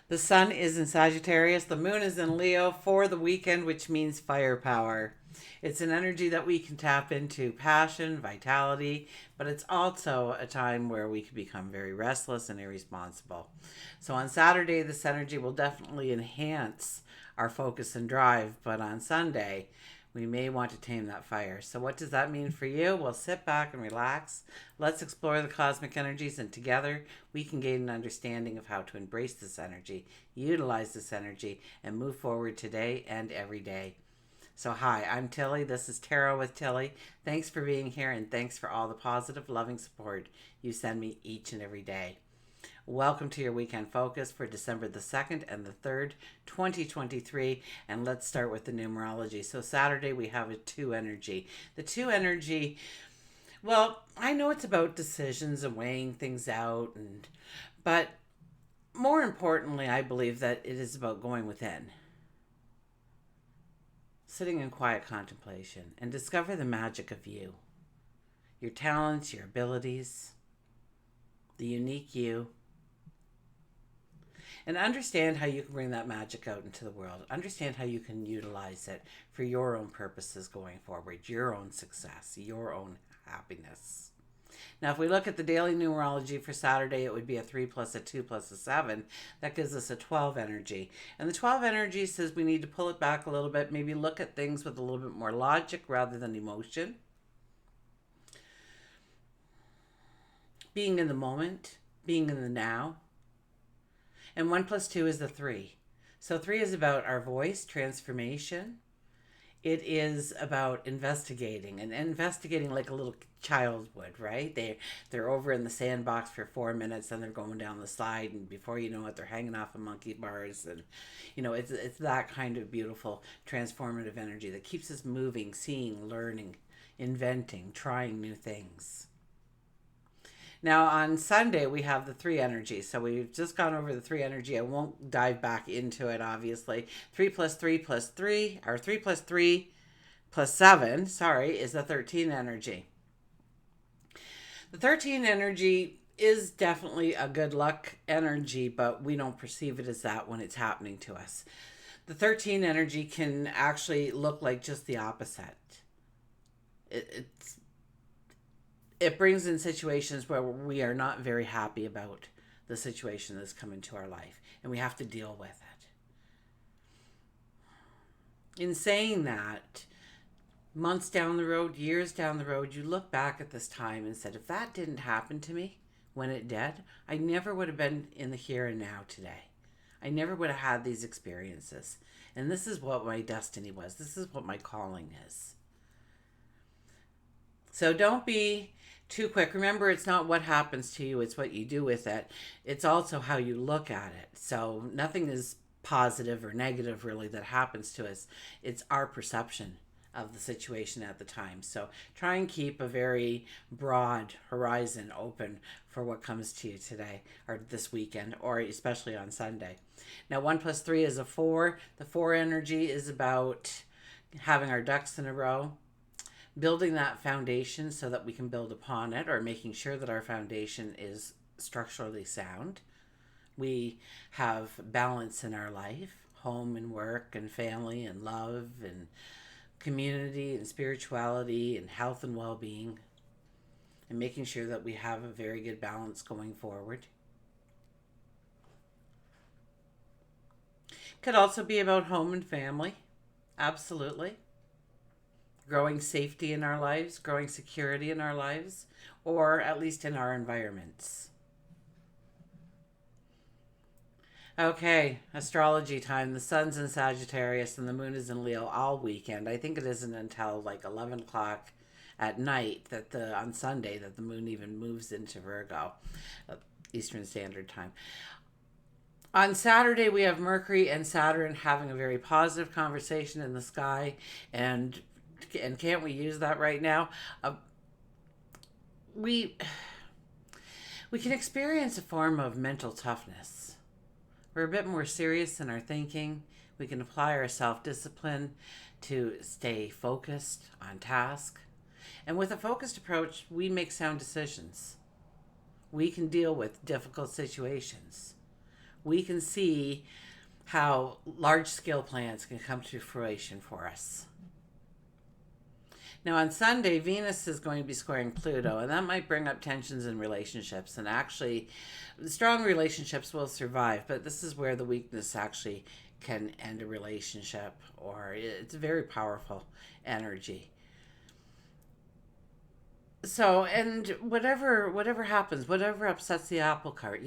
The sun is in Sagittarius, the moon is in Leo for the weekend, which means firepower. It's an energy that we can tap into passion, vitality, but it's also a time where we can become very restless and irresponsible. So on Saturday, this energy will definitely enhance our focus and drive, but on Sunday, we may want to tame that fire. So, what does that mean for you? Well, sit back and relax. Let's explore the cosmic energies, and together we can gain an understanding of how to embrace this energy, utilize this energy, and move forward today and every day. So, hi, I'm Tilly. This is Tarot with Tilly. Thanks for being here, and thanks for all the positive, loving support you send me each and every day. Welcome to your weekend focus for December the 2nd and the 3rd, 2023. And let's start with the numerology. So, Saturday we have a 2 energy. The 2 energy, well, I know it's about decisions and weighing things out, but more importantly, I believe that it is about going within, sitting in quiet contemplation, and discover the magic of you, your talents, your abilities, the unique you, and understand how you can bring that magic out into the world. Understand how you can utilize it for your own purposes going forward, your own success, your own happiness. Now, if we look at the daily numerology for Saturday, it would be a 3 plus a 2 plus a 7. That gives us a 12 energy. And the 12 energy says we need to pull it back a little bit, maybe look at things with a little bit more logic rather than emotion. Being in the moment, being in the now. And 1 plus 2 is the 3. So 3 is about our voice, transformation. It is about investigating and investigating like a little child would, right? They're over in the sandbox for 4 minutes and they're going down the slide, and before you know it, they're hanging off of monkey bars. And it's that kind of beautiful transformative energy that keeps us moving, seeing, learning, inventing, trying new things. Now on Sunday we have the 3 energy. So we've just gone over the 3 energy. I won't dive back into it, obviously. 3 plus 3 plus 3, or 3 plus 3 plus 7, sorry, is the 13 energy. The 13 energy is definitely a good luck energy, but we don't perceive it as that when it's happening to us. The 13 energy can actually look like just the opposite. It's it brings in situations where we are not very happy about the situation that's come into our life, and we have to deal with it. In saying that, months down the road, years down the road, you look back at this time and said, if that didn't happen to me when it did, I never would have been in the here and now today. I never would have had these experiences. And this is what my destiny was. This is what my calling is. So don't be too quick. Remember, it's not what happens to you, it's what you do with it. It's also how you look at it. So nothing is positive or negative really that happens to us. It's our perception of the situation at the time. So try and keep a very broad horizon open for what comes to you today or this weekend, or especially on Sunday. Now 1 plus 3 is a 4. The 4 energy is about having our ducks in a row, building that foundation so that we can build upon it, or making sure that our foundation is structurally sound. We have balance in our life, home and work and family and love and community and spirituality and health and well-being, and making sure that we have a very good balance going forward. Could also be about home and family. Absolutely. Growing safety in our lives, growing security in our lives, or at least in our environments. Okay, astrology time. The sun's in Sagittarius and the moon is in Leo all weekend. I think it isn't until like 11 o'clock at night that on Sunday that the moon even moves into Virgo, Eastern Standard Time. On Saturday, we have Mercury and Saturn having a very positive conversation in the sky, and can't we use that right now? We can experience a form of mental toughness. We're a bit more serious in our thinking. We can apply our self-discipline to stay focused on task. And with a focused approach, we make sound decisions. We can deal with difficult situations. we can see how large-scale plans can come to fruition for us. Now, on Sunday, Venus is going to be squaring Pluto, and that might bring up tensions in relationships. And actually, strong relationships will survive, but this is where the weakness actually can end a relationship, or it's a very powerful energy. So, and whatever happens, whatever upsets the apple cart,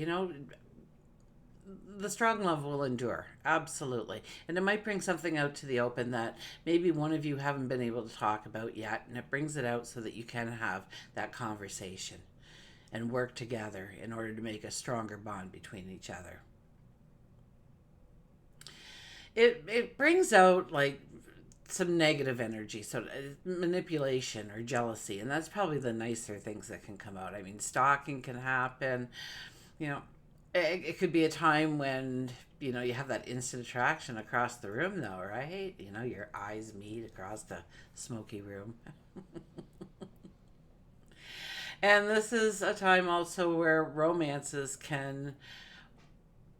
the strong love will endure, absolutely. And it might bring something out to the open that maybe one of you haven't been able to talk about yet, and it brings it out so that you can have that conversation and work together in order to make a stronger bond between each other. It brings out like some negative energy, so manipulation or jealousy, and that's probably the nicer things that can come out. I mean, stalking can happen. You know, it could be a time when you have that instant attraction across the room, though, right? Your eyes meet across the smoky room. And this is a time also where romances can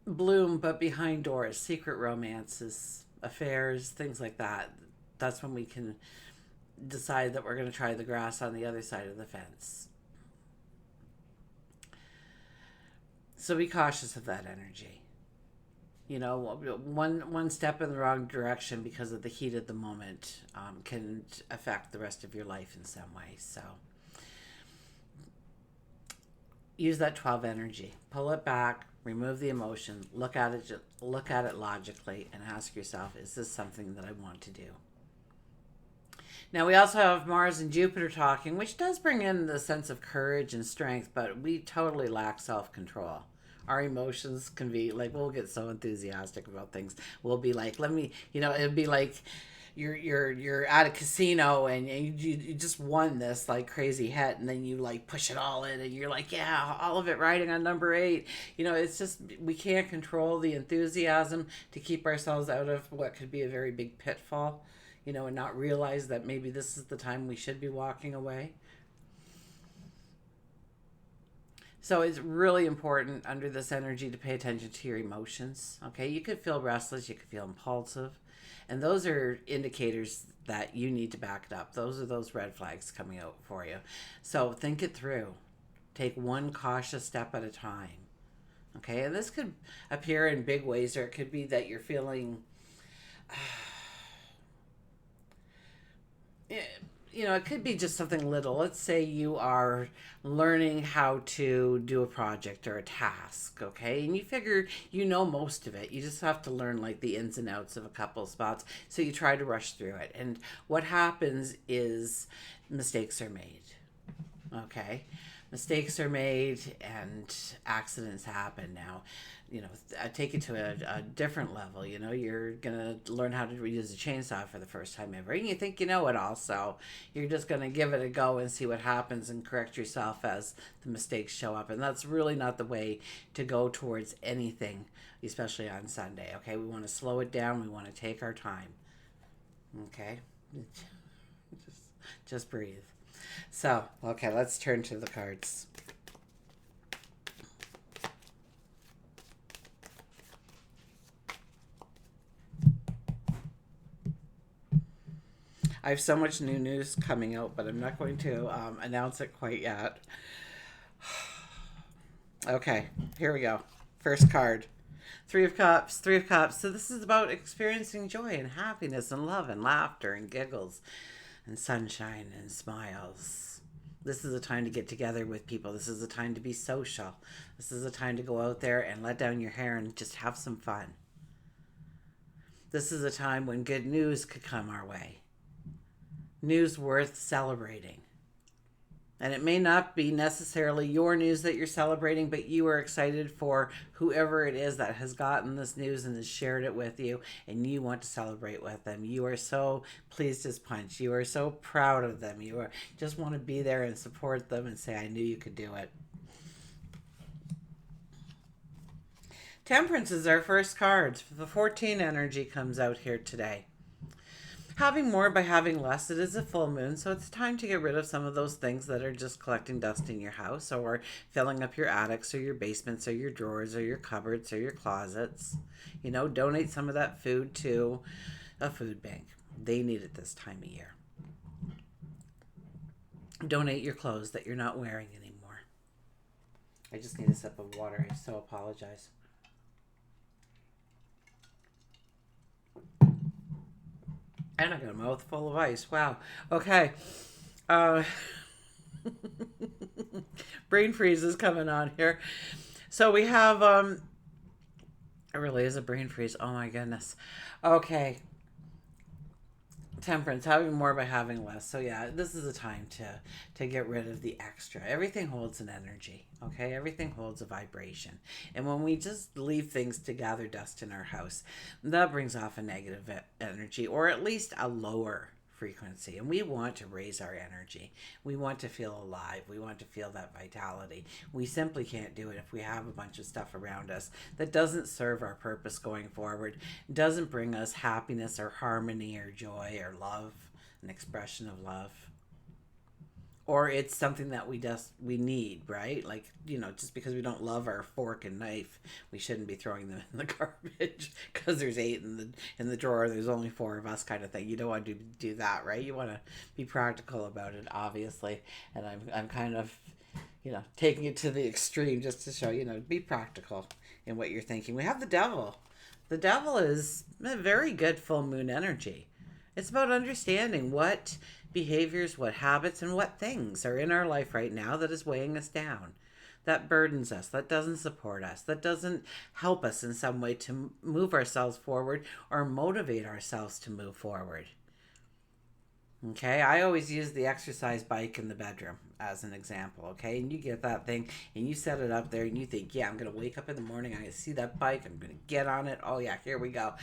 bloom, but behind doors, secret romances, affairs, things like that. That's when we can decide that we're going to try the grass on the other side of the fence. So be cautious of that energy. One step in the wrong direction because of the heat of the moment can affect the rest of your life in some way. So use that 12 energy. Pull it back, remove the emotion, look at it logically, and ask yourself, is this something that I want to do? Now, we also have Mars and Jupiter talking, which does bring in the sense of courage and strength, but we totally lack self-control. Our emotions can be like, we'll get so enthusiastic about things. We'll be like, it'd be like you're at a casino and you just won this like crazy hit, and then you like push it all in and you're like, yeah, all of it riding on number 8. It's just, we can't control the enthusiasm to keep ourselves out of what could be a very big pitfall, and not realize that maybe this is the time we should be walking away. So it's really important under this energy to pay attention to your emotions. Okay, you could feel restless, you could feel impulsive, and those are indicators that you need to back it up. Those are those red flags coming out for you. So think it through. Take one cautious step at a time. Okay, and this could appear in big ways, or it could be that you're feeling it could be just something little. Let's say you are learning how to do a project or a task, okay? And you figure you know most of it. You just have to learn like the ins and outs of a couple of spots. So you try to rush through it. And what happens is mistakes are made, okay? Mistakes are made and accidents happen. Now, I take it to a different level. You're going to learn how to use a chainsaw for the first time ever. And you think you know it all, so you're just going to give it a go and see what happens and correct yourself as the mistakes show up. And that's really not the way to go towards anything, especially on Sunday, okay? We want to slow it down. We want to take our time, okay? Just breathe. So, okay, let's turn to the cards. I have so much new news coming out, but I'm not going to announce it quite yet. Okay, here we go. First card. 3 of Cups, 3 of Cups. So this is about experiencing joy and happiness and love and laughter and giggles and sunshine and smiles. This is a time to get together with people. This is a time to be social. This is a time to go out there and let down your hair and just have some fun. This is a time when good news could come our way. News worth celebrating. And it may not be necessarily your news that you're celebrating, but you are excited for whoever it is that has gotten this news and has shared it with you, and you want to celebrate with them. You are so pleased as punch. You are so proud of them. You just want to be there and support them and say, I knew you could do it. Temperance is our first card. The 14 energy comes out here today. Having more by having less. It is a full moon, so it's time to get rid of some of those things that are just collecting dust in your house or filling up your attics or your basements or your drawers or your cupboards or your closets. Donate some of that food to a food bank. They need it this time of year. Donate your clothes that you're not wearing anymore. I just need a sip of water. I so apologize. And I got a mouthful of ice. Wow. Okay. Uh, brain freeze is coming on here. So we have it really is a brain freeze. Oh my goodness. Okay. Temperance, having more by having less. So yeah, this is a time to get rid of the extra. Everything holds an energy. Okay, everything holds a vibration, and when we just leave things to gather dust in our house, that brings off a negative energy, or at least a lower frequency. And we want to raise our energy. We want to feel alive. We want to feel that vitality. We simply can't do it if we have a bunch of stuff around us that doesn't serve our purpose going forward, doesn't bring us happiness or harmony or joy or love, an expression of love. Or it's something that we need, right? Like, just because we don't love our fork and knife, we shouldn't be throwing them in the garbage because there's 8 in the drawer, there's only 4 of us, kind of thing. You don't want to do that, right? You want to be practical about it, obviously. And I'm kind of taking it to the extreme just to show, be practical in what you're thinking. We have the devil. The devil is a very good full moon energy. It's about understanding what behaviors, what habits, and what things are in our life right now that is weighing us down, that burdens us, that doesn't support us, that doesn't help us in some way to move ourselves forward or motivate ourselves to move forward. Okay, I always use the exercise bike in the bedroom as an example. Okay, and you get that thing and you set it up there and you think, yeah, I'm going to wake up in the morning, I'm going to see that bike, I'm going to get on it. Oh, yeah, here we go.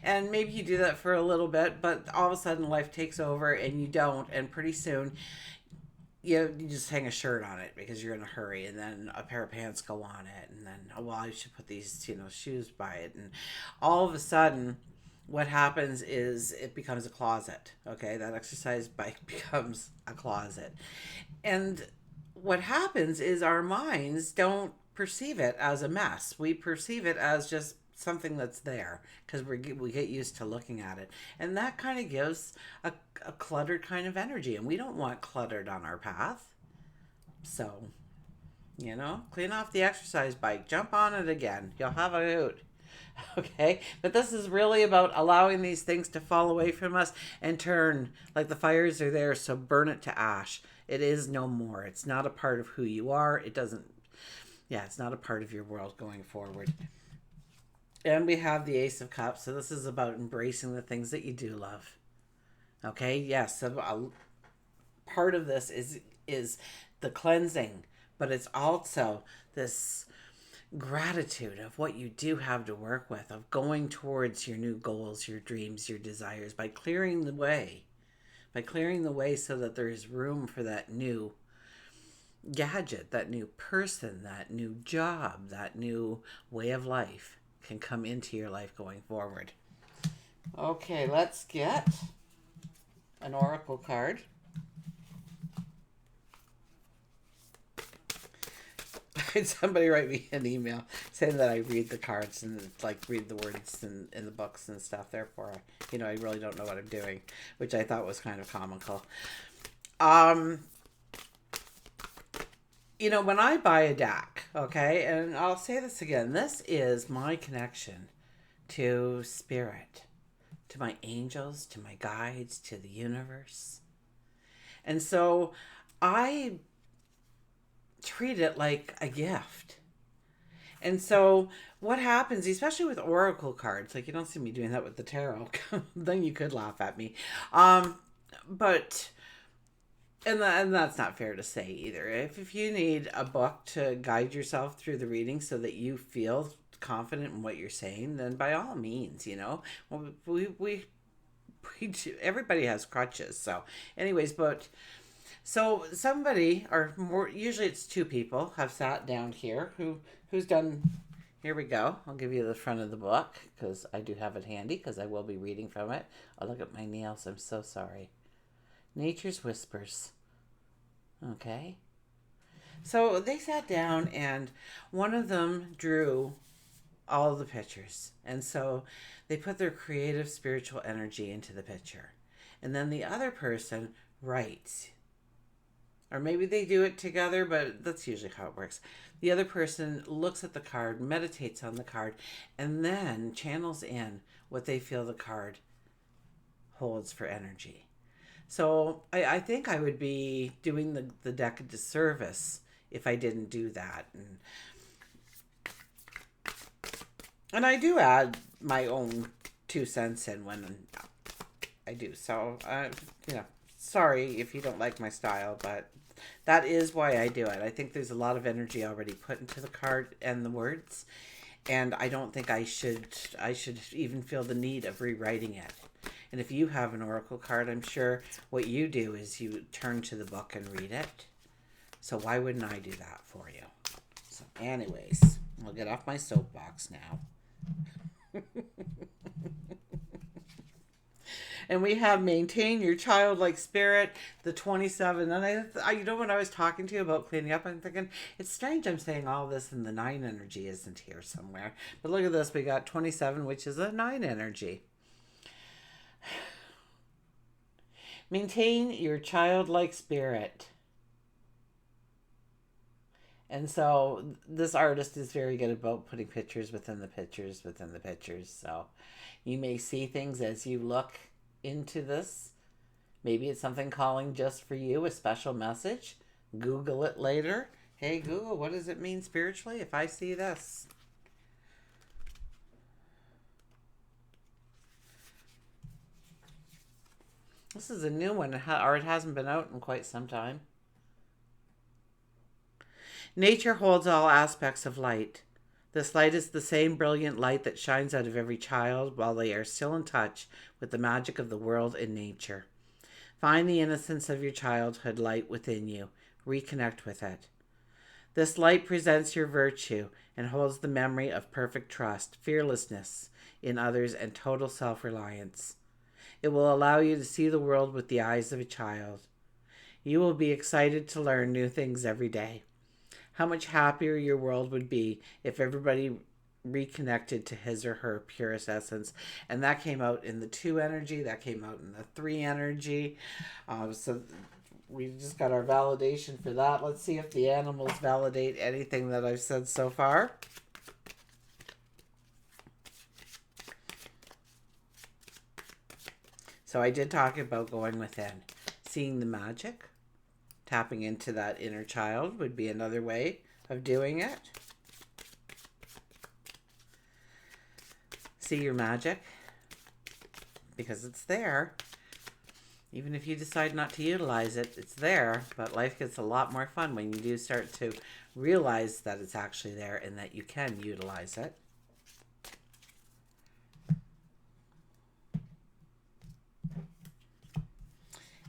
And maybe you do that for a little bit, but all of a sudden life takes over and you don't. And pretty soon, you just hang a shirt on it because you're in a hurry, and then a pair of pants go on it, and then, oh, well, I should put these shoes by it, and all of a sudden what happens is it becomes a closet. Okay, that exercise bike becomes a closet. And what happens is our minds don't perceive it as a mess. We perceive it as just something that's there because we get used to looking at it. And that kind of gives a cluttered kind of energy. And we don't want cluttered on our path. So, clean off the exercise bike, jump on it again. You'll have a hoot. Okay, but this is really about allowing these things to fall away from us and turn, like the fires are there, so burn it to ash. It is no more. It's not a part of who you are. It doesn't, yeah, it's not a part of your world going forward. And we have the Ace of Cups, so this is about embracing the things that you do love. Okay, yes, so a part of this is the cleansing, but it's also this gratitude of what you do have to work with, of going towards your new goals, your dreams, your desires, by clearing the way. By clearing the way so that there is room for that new gadget, that new person, that new job, that new way of life can come into your life going forward. Okay, let's get an oracle card. Somebody write me an email saying that I read the cards and read the words in the books and stuff. Therefore, I really don't know what I'm doing, which I thought was kind of comical. When I buy a deck, okay, and I'll say this again, this is my connection to spirit, to my angels, to my guides, to the universe. And so I treat it like a gift. And so what happens, especially with oracle cards, like you don't see me doing that with the tarot, then you could laugh at me. But and that's not fair to say either. If you need a book to guide yourself through the reading so that you feel confident in what you're saying, then by all means, we everybody has crutches. So anyways, but so somebody, or more, usually it's 2 people, have sat down here who's done, Here we go. I'll give you the front of the book because I do have it handy because I will be reading from it. Oh, look at my nails. I'm so sorry. Nature's Whispers. Okay. So they sat down and one of them drew all the pictures. And so they put their creative spiritual energy into the picture. And then the other person writes. Or maybe they do it together, but that's usually how it works. The other person looks at the card, meditates on the card, and then channels in what they feel the card holds for energy. So I think I would be doing the deck a disservice if I didn't do that. And I do add my own 2 cents in when I do. So, sorry if you don't like my style, but that is why I do it. I think there's a lot of energy already put into the card and the words, and I don't think I should even feel the need of rewriting it. And if you have an oracle card, I'm sure what you do is you turn to the book and read it. So why wouldn't I do that for you? So anyways, I'll get off my soapbox now. And we have maintain your childlike spirit, the 27. And I when I was talking to you about cleaning up, I'm thinking, it's strange I'm saying all this and the 9 energy isn't here somewhere. But look at this. We got 27, which is a 9 energy. Maintain your childlike spirit. And so this artist is very good about putting pictures within the pictures within the pictures. So you may see things as you look into this. Maybe it's something calling just for you, a special message. Google it later. Hey, Google, what does it mean spiritually if I see this? This is a new one, or it hasn't been out in quite some time. Nature holds all aspects of light. This light is the same brilliant light that shines out of every child while they are still in touch with the magic of the world and nature. Find the innocence of your childhood light within you. Reconnect with it. This light presents your virtue and holds the memory of perfect trust, fearlessness in others, and total self-reliance. It will allow you to see the world with the eyes of a child. You will be excited to learn new things every day. How much happier your world would be if everybody reconnected to his or her purest essence. And that came out in the 2 energy. That came out in the 3 energy. So we just got our validation for that. Let's see if the animals validate anything that I've said so far. So I did talk about going within, seeing the magic. Tapping into that inner child would be another way of doing it. See your magic, because it's there. Even if you decide not to utilize it, it's there. But life gets a lot more fun when you do start to realize that it's actually there and that you can utilize it.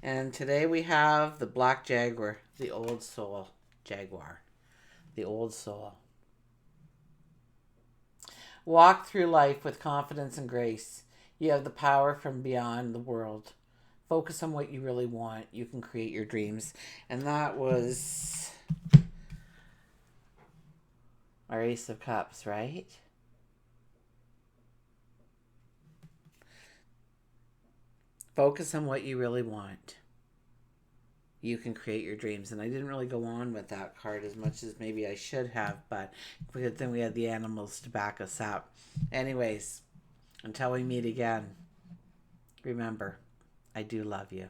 And today we have the Black Jaguar, the old soul jaguar, the old soul. Walk through life with confidence and grace. You have the power from beyond the world. Focus on what you really want. You can create your dreams. And that was our Ace of Cups, right? Focus on what you really want. You can create your dreams. And I didn't really go on with that card as much as maybe I should have, but good thing we had the animals to back us up. Anyways, until we meet again, remember, I do love you.